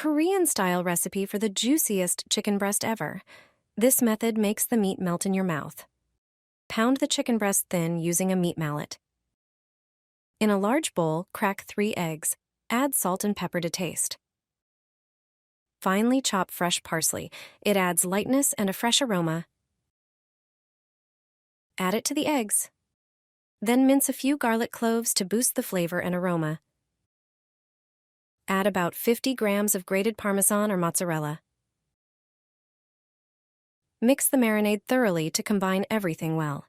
Korean-style recipe for the juiciest chicken breast ever. This method makes the meat melt in your mouth. Pound the chicken breast thin using a meat mallet. In a large bowl, crack 3 eggs. Add salt and pepper to taste. Finely chop fresh parsley. It adds lightness and a fresh aroma. Add it to the eggs. Then mince a few garlic cloves to boost the flavor and aroma. Add about 50 grams of grated Parmesan or mozzarella. Mix the marinade thoroughly to combine everything well.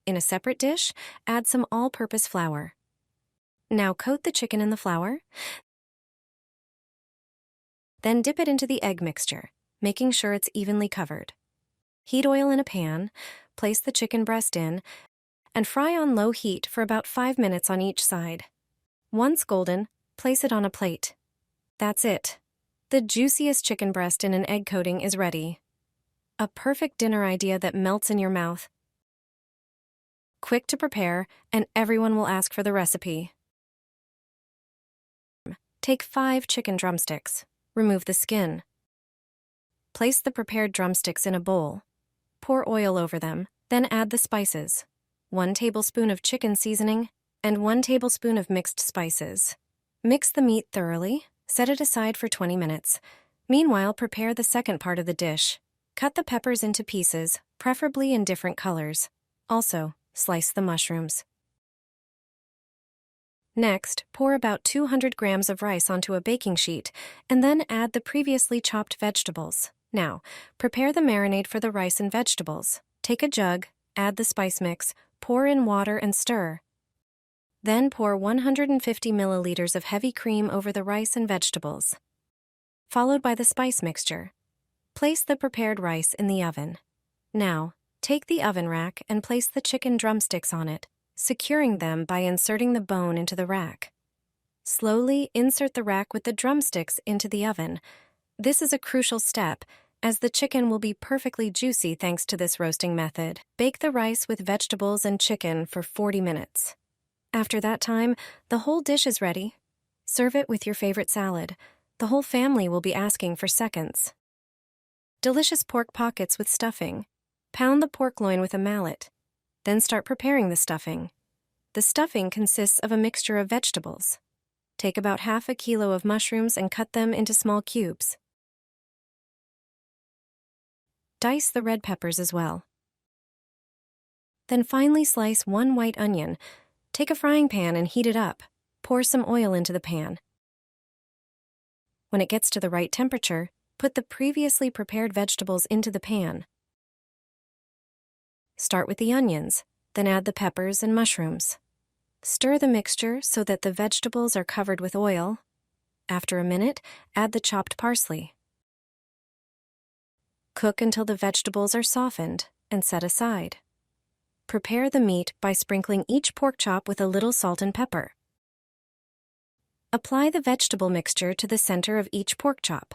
In a separate dish, add some all-purpose flour. Now coat the chicken in the flour. Then dip it into the egg mixture, making sure it's evenly covered. Heat oil in a pan, place the chicken breast in, and fry on low heat for about 5 minutes on each side. Once golden, place it on a plate. That's it. The juiciest chicken breast in an egg coating is ready. A perfect dinner idea that melts in your mouth. Quick to prepare, and everyone will ask for the recipe. Take 5 chicken drumsticks. Remove the skin. Place the prepared drumsticks in a bowl. Pour oil over them, then add the spices. 1 tablespoon of chicken seasoning, and 1 tablespoon of mixed spices. Mix the meat thoroughly, set it aside for 20 minutes. Meanwhile, prepare the second part of the dish. Cut the peppers into pieces, preferably in different colors. Also, slice the mushrooms. Next, pour about 200 grams of rice onto a baking sheet, and then add the previously chopped vegetables. Now, prepare the marinade for the rice and vegetables. Take a jug, add the spice mix, pour in water and stir. Then pour 150 milliliters of heavy cream over the rice and vegetables, followed by the spice mixture. Place the prepared rice in the oven. Now, take the oven rack and place the chicken drumsticks on it, securing them by inserting the bone into the rack. Slowly insert the rack with the drumsticks into the oven. This is a crucial step, as the chicken will be perfectly juicy thanks to this roasting method. Bake the rice with vegetables and chicken for 40 minutes. After that time, the whole dish is ready. Serve it with your favorite salad. The whole family will be asking for seconds. Delicious pork pockets with stuffing. Pound the pork loin with a mallet. Then start preparing the stuffing. The stuffing consists of a mixture of vegetables. Take about half a kilo of mushrooms and cut them into small cubes. Dice the red peppers as well. Then finely slice 1 white onion. Take a frying pan and heat it up. Pour some oil into the pan. When it gets to the right temperature, put the previously prepared vegetables into the pan. Start with the onions, then add the peppers and mushrooms. Stir the mixture so that the vegetables are covered with oil. After a minute, add the chopped parsley. Cook until the vegetables are softened and set aside. Prepare the meat by sprinkling each pork chop with a little salt and pepper. Apply the vegetable mixture to the center of each pork chop.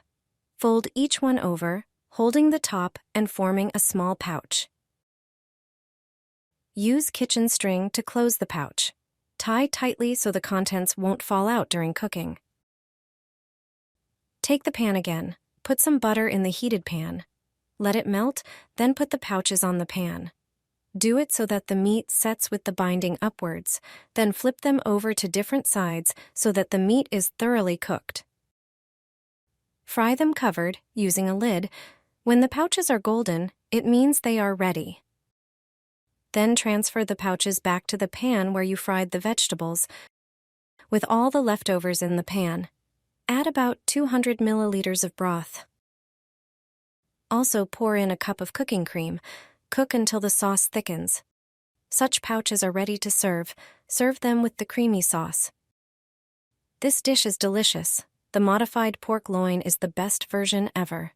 Fold each one over, holding the top and forming a small pouch. Use kitchen string to close the pouch. Tie tightly so the contents won't fall out during cooking. Take the pan again. Put some butter in the heated pan. Let it melt, then put the pouches on the pan. Do it so that the meat sets with the binding upwards, then flip them over to different sides so that the meat is thoroughly cooked. Fry them covered, using a lid. When the pouches are golden, it means they are ready. Then transfer the pouches back to the pan where you fried the vegetables, with all the leftovers in the pan. Add about 200 milliliters of broth. Also pour in a cup of cooking cream. Cook until the sauce thickens. Such pouches are ready to serve. Serve them with the creamy sauce. This dish is delicious. The modified pork loin is the best version ever.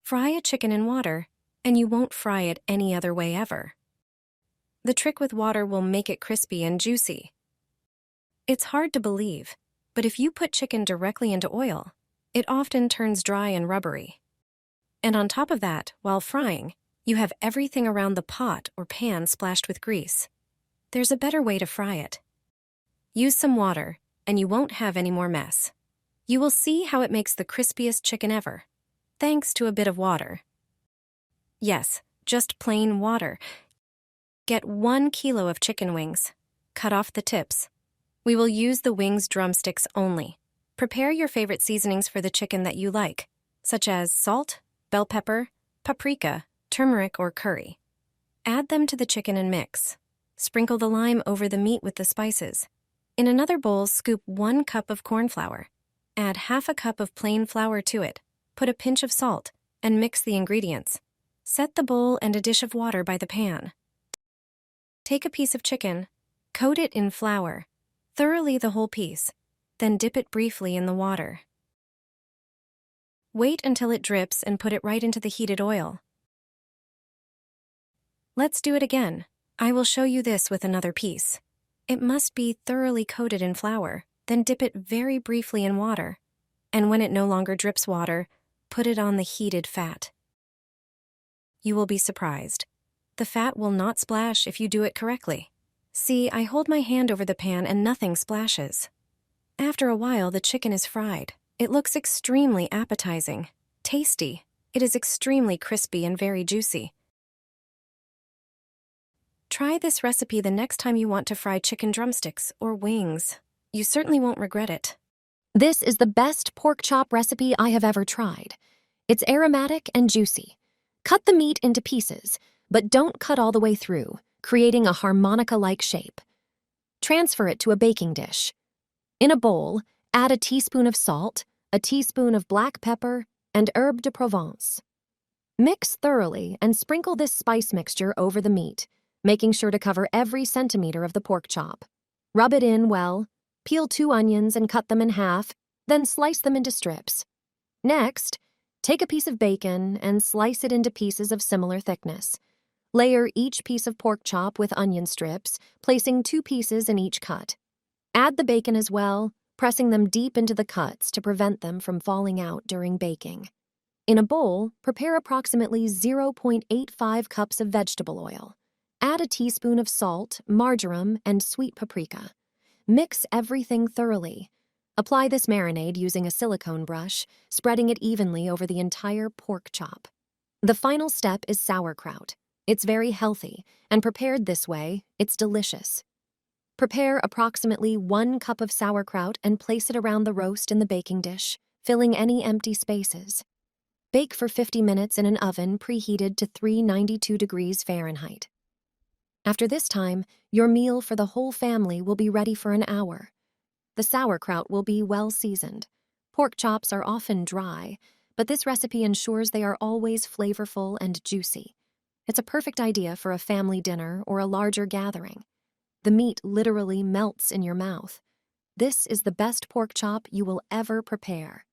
Fry a chicken in water, and you won't fry it any other way ever. The trick with water will make it crispy and juicy. It's hard to believe, but if you put chicken directly into oil, it often turns dry and rubbery. And on top of that, while frying, you have everything around the pot or pan splashed with grease. There's a better way to fry it. Use some water, and you won't have any more mess. You will see how it makes the crispiest chicken ever, thanks to a bit of water. Yes, just plain water. Get 1 kilo of chicken wings. Cut off the tips. We will use the wings drumsticks only. Prepare your favorite seasonings for the chicken that you like, such as salt, bell pepper, paprika, turmeric, or curry. Add them to the chicken and mix. Sprinkle the lime over the meat with the spices. In another bowl, scoop 1 cup of corn flour. Add half a cup of plain flour to it. Put a pinch of salt, and mix the ingredients. Set the bowl and a dish of water by the pan. Take a piece of chicken, coat it in flour, thoroughly the whole piece, then dip it briefly in the water. Wait until it drips and put it right into the heated oil. Let's do it again. I will show you this with another piece. It must be thoroughly coated in flour, then dip it very briefly in water. And when it no longer drips water, put it on the heated fat. You will be surprised. The fat will not splash if you do it correctly. See, I hold my hand over the pan and nothing splashes. After a while, the chicken is fried. It looks extremely appetizing, tasty. It is extremely crispy and very juicy. Try this recipe the next time you want to fry chicken drumsticks or wings. You certainly won't regret it. This is the best pork chop recipe I have ever tried. It's aromatic and juicy. Cut the meat into pieces, but don't cut all the way through, creating a harmonica-like shape. Transfer it to a baking dish. In a bowl, add a teaspoon of salt, a teaspoon of black pepper, and herbe de Provence. Mix thoroughly and sprinkle this spice mixture over the meat, making sure to cover every centimeter of the pork chop. Rub it in well, peel 2 onions and cut them in half, then slice them into strips. Next, take a piece of bacon and slice it into pieces of similar thickness. Layer each piece of pork chop with onion strips, placing 2 pieces in each cut. Add the bacon as well, pressing them deep into the cuts to prevent them from falling out during baking. In a bowl, prepare approximately 0.85 cups of vegetable oil. Add a teaspoon of salt, marjoram, and sweet paprika. Mix everything thoroughly. Apply this marinade using a silicone brush, spreading it evenly over the entire pork chop. The final step is sauerkraut. It's very healthy, and prepared this way, it's delicious. Prepare approximately 1 cup of sauerkraut and place it around the roast in the baking dish, filling any empty spaces. Bake for 50 minutes in an oven preheated to 392 degrees Fahrenheit. After this time, your meal for the whole family will be ready for an hour. The sauerkraut will be well seasoned. Pork chops are often dry, but this recipe ensures they are always flavorful and juicy. It's a perfect idea for a family dinner or a larger gathering. The meat literally melts in your mouth. This is the best pork chop you will ever prepare.